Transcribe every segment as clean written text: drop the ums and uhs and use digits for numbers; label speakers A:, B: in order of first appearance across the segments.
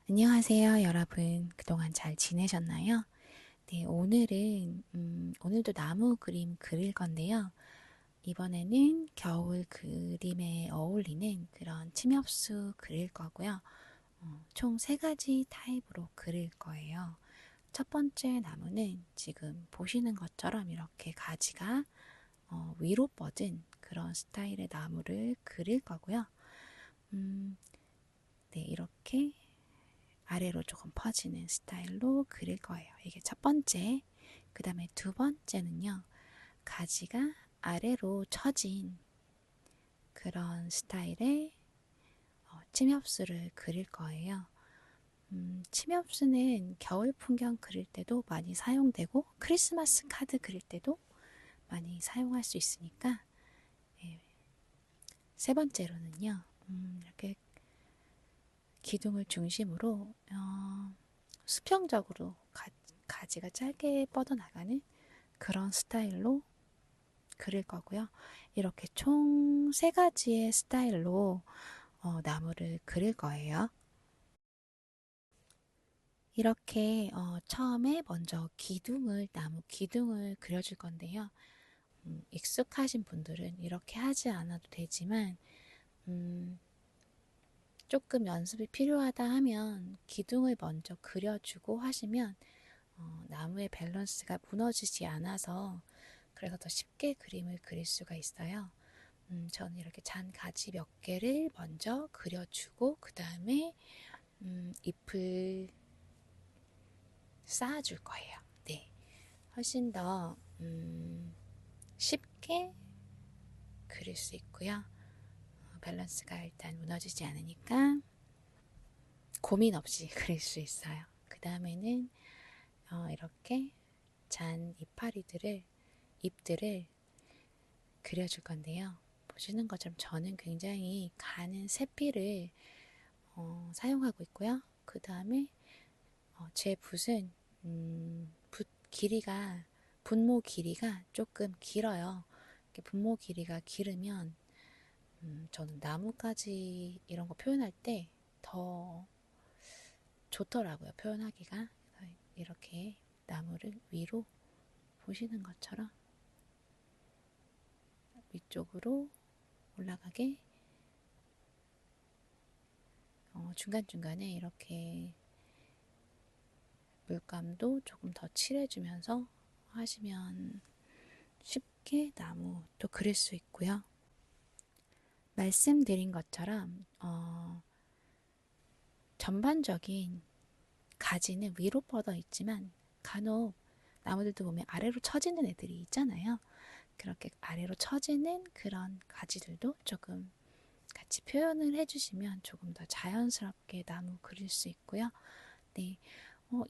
A: 안녕하세요, 여러분. 그동안 잘 지내셨나요? 네, 오늘도 나무 그림 그릴 건데요. 이번에는 겨울 그림에 어울리는 그런 침엽수 그릴 거고요. 총 세 가지 타입으로 그릴 거예요. 첫 번째 나무는 지금 보시는 것처럼 이렇게 가지가 위로 뻗은 그런 스타일의 나무를 그릴 거고요. 음, 네, 이렇게 아래로 조금 퍼지는 스타일로 그릴 거예요. 이게 첫 번째. 그 다음에 두 번째는요. 가지가 아래로 처진 그런 스타일의 침엽수를 그릴 거예요. 침엽수는 겨울 풍경 그릴 때도 많이 사용되고 크리스마스 카드 그릴 때도 많이 사용할 수 있으니까 예. 세 번째로는요. 이렇게 기둥을 중심으로 수평적으로 가지가 짧게 뻗어나가는 그런 스타일로 그릴 거고요. 이렇게 총 세 가지의 스타일로 나무를 그릴 거예요. 이렇게 처음에 먼저 나무 기둥을 그려줄 건데요. 익숙하신 분들은 이렇게 하지 않아도 되지만 음, 조금 연습이 필요하다 하면 기둥을 먼저 그려주고 하시면 나무의 밸런스가 무너지지 않아서 그래서 더 쉽게 그림을 그릴 수가 있어요. 저는 이렇게 잔 가지 몇 개를 먼저 그려주고 그 다음에 잎을 쌓아줄 거예요. 네, 훨씬 더 쉽게 그릴 수 있고요. 밸런스가 일단 무너지지 않으니까 고민 없이 그릴 수 있어요. 그 다음에는 이렇게 잔 잎들을 그려줄 건데요. 보시는 것처럼 저는 굉장히 가는 새필을 사용하고 있고요. 그 다음에 제 붓은 붓 길이가 분모 길이가 조금 길어요. 분모 길이가 길으면 저는 나뭇가지 이런 거 표현할 때 더 좋더라고요. 표현하기가. 이렇게 나무를 위로 보시는 것처럼 위쪽으로 올라가게 중간중간에 이렇게 물감도 조금 더 칠해주면서 하시면 쉽게 나무도 그릴 수 있고요. 말씀드린 것처럼 전반적인 가지는 위로 뻗어 있지만 간혹 나무들도 보면 아래로 처지는 애들이 있잖아요. 그렇게 아래로 처지는 그런 가지들도 조금 같이 표현을 해주시면 조금 더 자연스럽게 나무 그릴 수 있고요. 네,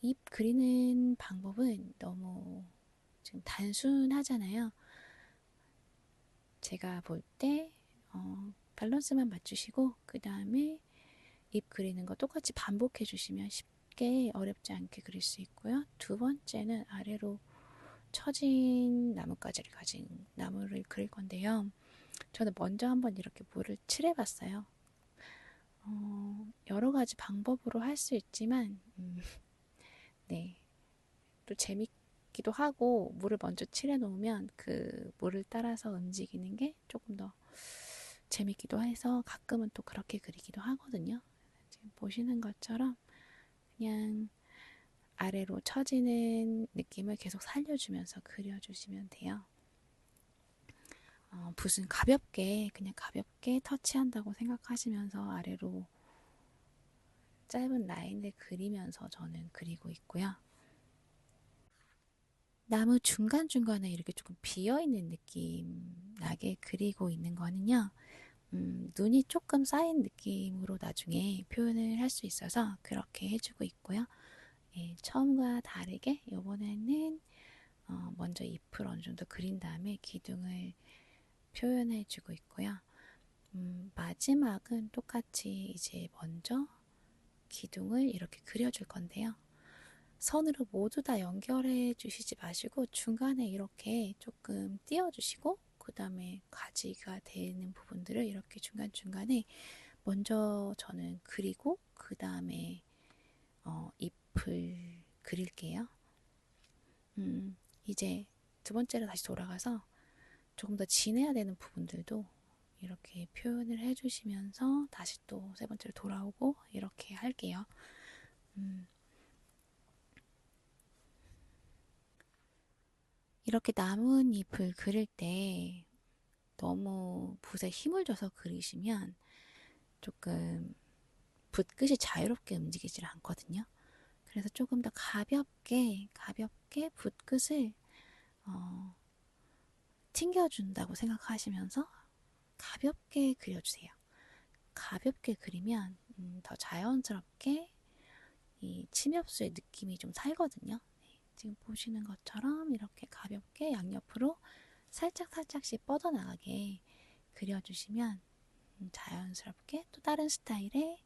A: 잎 그리는 방법은 너무 지금 단순하잖아요. 제가 볼 때 밸런스만 맞추시고 그 다음에 잎 그리는 거 똑같이 반복해 주시면 쉽게 어렵지 않게 그릴 수 있고요. 두 번째는 아래로 처진 나뭇가지를 가진 나무를 그릴 건데요. 저는 먼저 한번 이렇게 물을 칠해 봤어요. 여러 가지 방법으로 할 수 있지만 네, 또 재밌기도 하고 물을 먼저 칠해 놓으면 그 물을 따라서 움직이는 게 조금 더 재밌기도 해서 가끔은 또 그렇게 그리기도 하거든요. 지금 보시는 것처럼 그냥 아래로 처지는 느낌을 계속 살려주면서 그려주시면 돼요. 붓은 그냥 가볍게 터치한다고 생각하시면서 아래로 짧은 라인을 그리면서 저는 그리고 있고요. 나무 중간중간에 이렇게 조금 비어있는 느낌 나게 그리고 있는 거는요. 눈이 조금 쌓인 느낌으로 나중에 표현을 할 수 있어서 그렇게 해주고 있고요. 예, 처음과 다르게 이번에는 먼저 잎을 어느 정도 그린 다음에 기둥을 표현해주고 있고요. 마지막은 똑같이 이제 먼저 기둥을 이렇게 그려줄 건데요. 선으로 모두 다 연결해 주시지 마시고 중간에 이렇게 조금 띄워주시고 그 다음에 가지가 되는 부분들을 이렇게 중간중간에 먼저 저는 그리고 그 다음에 잎을 그릴게요. 이제 두 번째로 다시 돌아가서 조금 더 진해야 되는 부분들도 이렇게 표현을 해주시면서 다시 또 세 번째로 돌아오고 이렇게 할게요. 이렇게 나뭇잎을 그릴 때 너무 붓에 힘을 줘서 그리시면 조금 붓끝이 자유롭게 움직이질 않거든요. 그래서 조금 더 가볍게 붓끝을 튕겨준다고 생각하시면서 가볍게 그려주세요. 가볍게 그리면 더 자연스럽게 이 침엽수의 느낌이 좀 살거든요. 네, 지금 보시는 것처럼 이렇게 가볍게 양옆으로 살짝씩 뻗어나가게 그려주시면 자연스럽게 또 다른 스타일의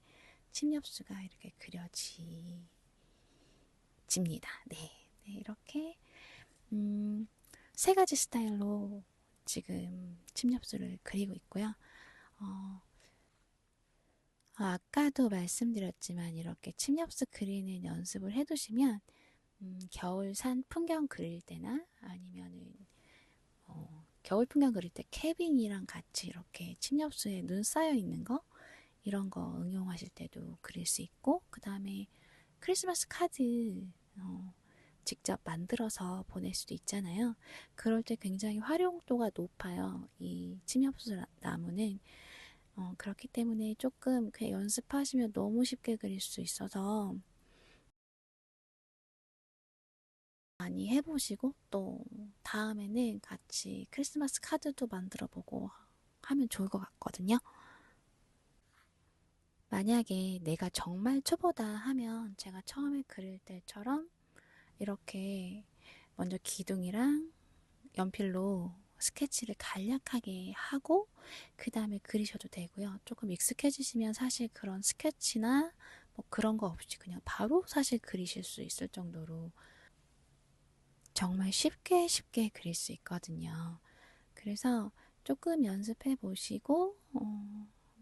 A: 침엽수가 이렇게 그려집니다. 네, 네 이렇게 세 가지 스타일로 지금 침엽수를 그리고 있고요. 아까도 말씀드렸지만 이렇게 침엽수 그리는 연습을 해두시면 겨울 산 풍경 그릴 때나 아니면은 겨울 풍경 그릴 때 캐빈이랑 같이 이렇게 침엽수에 눈 쌓여 있는 거 이런 거 응용하실 때도 그릴 수 있고 그 다음에 크리스마스 카드 직접 만들어서 보낼 수도 있잖아요. 그럴 때 굉장히 활용도가 높아요. 이 침엽수 나무는 그렇기 때문에 조금 그냥 연습하시면 너무 쉽게 그릴 수 있어서 많이 해보시고 또 다음에는 같이 크리스마스 카드도 만들어 보고 하면 좋을 것 같거든요. 만약에 내가 정말 초보다 하면 제가 처음에 그릴 때처럼 이렇게 먼저 기둥이랑 연필로 스케치를 간략하게 하고 그 다음에 그리셔도 되고요. 조금 익숙해지시면 사실 그런 스케치나 뭐 그런 거 없이 그냥 바로 사실 그리실 수 있을 정도로 정말 쉽게 그릴 수 있거든요. 그래서 조금 연습해 보시고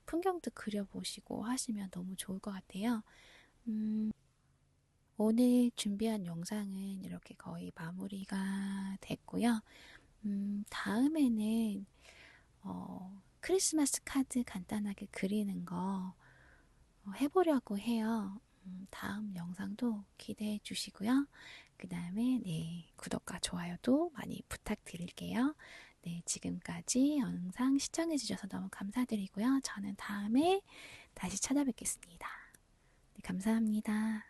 A: 풍경도 그려보시고 하시면 너무 좋을 것 같아요. 오늘 준비한 영상은 이렇게 거의 마무리가 됐고요. 다음에는 크리스마스 카드 간단하게 그리는 거 해보려고 해요. 다음 영상도 기대해 주시고요. 그 다음에 네, 구독과 좋아요도 많이 부탁드릴게요. 네, 지금까지 영상 시청해 주셔서 너무 감사드리고요. 저는 다음에 다시 찾아뵙겠습니다. 네, 감사합니다.